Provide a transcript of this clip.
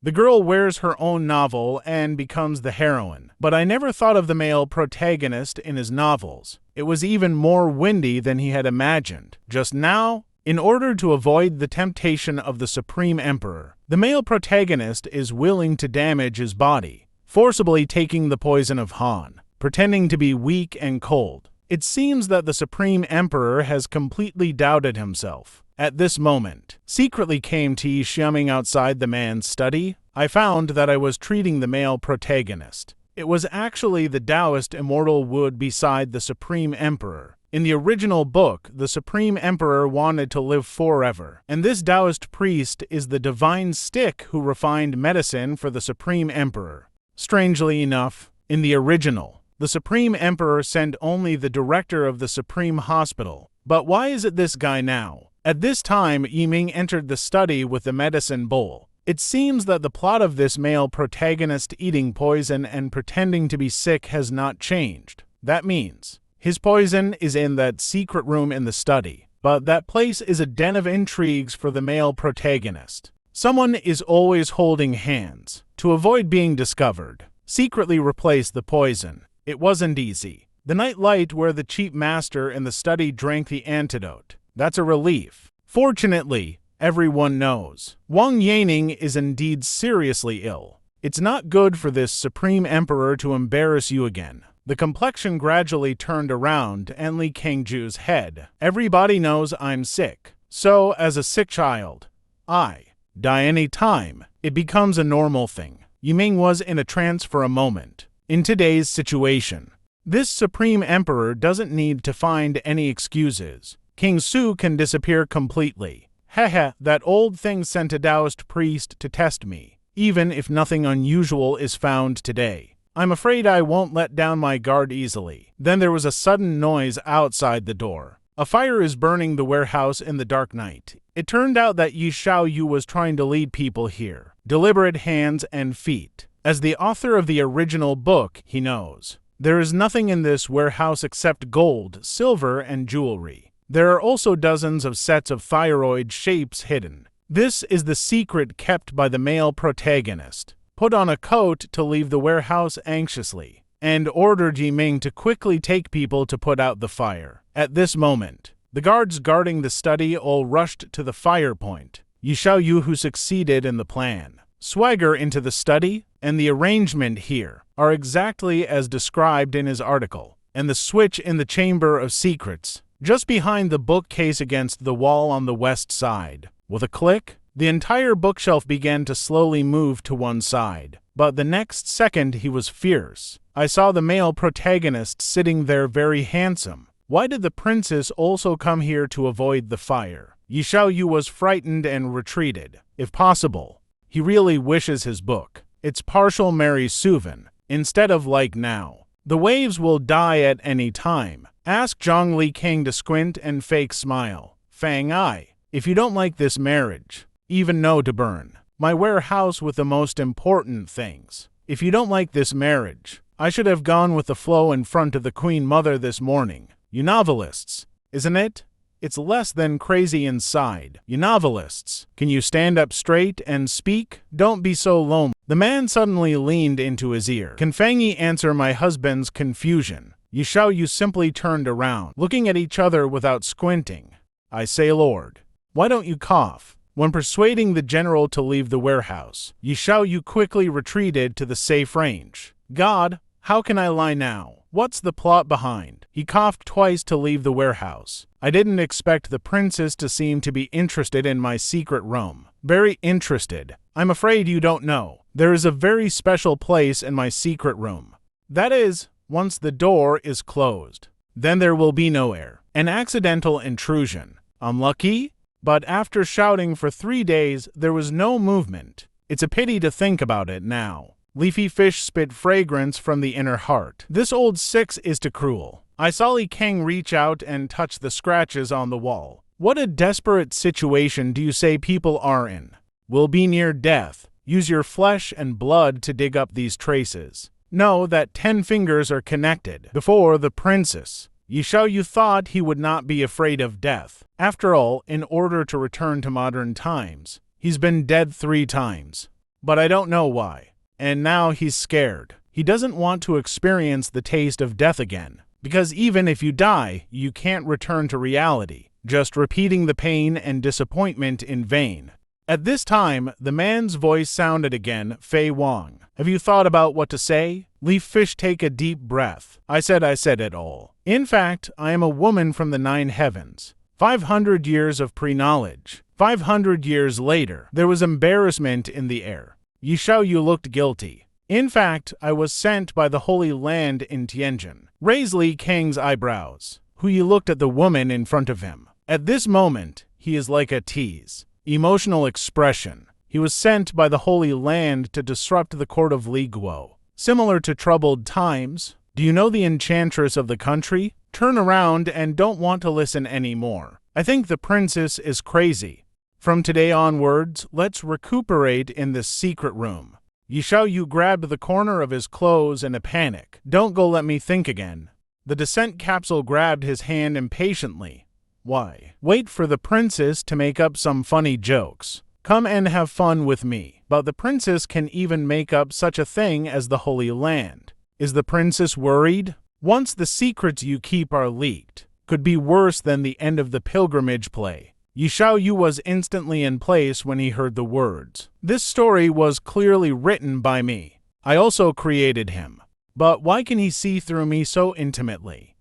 The girl wears her own novel and becomes the heroine. But I never thought of the male protagonist in his novels. It was even more windy than he had imagined. Just now, in order to avoid the temptation of the Supreme Emperor, the male protagonist is willing to damage his body, forcibly taking the poison of Han, pretending to be weak and cold. It seems that the Supreme Emperor has completely doubted himself. At this moment, secretly came tea shumming outside the man's study. I found that I was treating the male protagonist. It was actually the Taoist immortal wood beside the Supreme Emperor. In the original book, the Supreme Emperor wanted to live forever, and this Taoist priest is the divine stick who refined medicine for the Supreme Emperor. Strangely enough, in the original, the Supreme Emperor sent only the director of the Supreme Hospital. But why is it this guy now? At this time, Yiming entered the study with the medicine bowl. It seems that the plot of this male protagonist eating poison and pretending to be sick has not changed. That means his poison is in that secret room in the study, but that place is a den of intrigues for the male protagonist. Someone is always holding hands. To avoid being discovered, secretly replace the poison. It wasn't easy. The night light where the chief master in the study drank the antidote. That's a relief. Fortunately, everyone knows Wang Yaning is indeed seriously ill. It's not good for this Supreme Emperor to embarrass you again. The complexion gradually turned around and Li Kangju's head. Everybody knows I'm sick. So, as a sick child, I die any time. It becomes a normal thing. Yiming was in a trance for a moment. In today's situation, this Supreme Emperor doesn't need to find any excuses. King Su can disappear completely. Haha, that old thing sent a Taoist priest to test me, even if nothing unusual is found today. I'm afraid I won't let down my guard easily. Then there was a sudden noise outside the door. A fire is burning the warehouse in the dark night. It turned out that Yi Xiaoyu was trying to lead people here. Deliberate hands and feet. As the author of the original book, he knows. There is nothing in this warehouse except gold, silver, and jewelry. There are also dozens of sets of thyroid shapes hidden. This is the secret kept by the male protagonist. Put on a coat to leave the warehouse anxiously, and ordered Yiming to quickly take people to put out the fire. At this moment, the guards guarding the study all rushed to the fire point. Yi Xiaoyu, who succeeded in the plan, swagger into the study, and the arrangement here are exactly as described in his article, and the switch in the Chamber of Secrets, just behind the bookcase against the wall on the west side. With a click, the entire bookshelf began to slowly move to one side, but the next second he was fierce. I saw the male protagonist sitting there very handsome. Why did the princess also come here to avoid the fire? Yi Xiaoyu was frightened and retreated. If possible, he really wishes his book. It's partial Mary Suvin, instead of like now. The waves will die at any time. Ask Zhang Li King to squint and fake smile. Fang Ai, if you don't like this marriage, even no to burn my warehouse with the most important things. If you don't like this marriage, I should have gone with the flow in front of the Queen Mother this morning. You novelists, isn't it? It's less than crazy inside. You novelists, can you stand up straight and speak? Don't be so lonely. The man suddenly leaned into his ear. Can Fang Yi answer my husband's confusion? Yi Xiaoyu simply turned around, looking at each other without squinting. I say, Lord, why don't you cough? When persuading the general to leave the warehouse, Yi Xiaoyu quickly retreated to the safe range. God, how can I lie now? What's the plot behind? He coughed twice to leave the warehouse. I didn't expect the princess to seem to be interested in my secret room. Very interested. I'm afraid you don't know. There is a very special place in my secret room. That is, once the door is closed. Then there will be no air. An accidental intrusion. Unlucky? But after shouting for 3 days, there was no movement. It's a pity to think about it now. Leafy fish spit fragrance from the inner heart. This old six is too cruel. I saw Li Kang reach out and touch the scratches on the wall. What a desperate situation do you say people are in? Will be near death. Use your flesh and blood to dig up these traces. Know that 10 fingers are connected. Before the princess, Yi Xiaoyu thought he would not be afraid of death. After all, in order to return to modern times, he's been dead 3 times. but I don't know why. And now he's scared. He doesn't want to experience the taste of death again, because even if you die, you can't return to reality, just repeating the pain and disappointment in vain. At this time, the man's voice sounded again, Fei Wang. Have you thought about what to say? Leaf Fish take a deep breath. I said it all. In fact, I am a woman from the 9 heavens. 500 years of pre-knowledge. 500 years later, there was embarrassment in the air. Yishao Yu looked guilty. In fact, I was sent by the Holy Land in Tianjin. Raise Li Kang's eyebrows. Hu looked at the woman in front of him. At this moment, he is like a tease. Emotional expression. He was sent by the Holy Land to disrupt the court of Li Guo. Similar to troubled times. Do you know the enchantress of the country? Turn around and don't want to listen anymore. I think the princess is crazy. From today onwards, let's recuperate in this secret room. Yishao Yu grabbed the corner of his clothes in a panic. Don't go, let me think again. The descent capsule grabbed his hand impatiently. Why? Wait for the princess to make up some funny jokes. Come and have fun with me. But the princess can even make up such a thing as the Holy Land. Is the princess worried? Once the secrets you keep are leaked, could be worse than the end of the pilgrimage play. Yishao Yu was instantly in place when he heard the words. This story was clearly written by me. I also created him. But why can he see through me so intimately?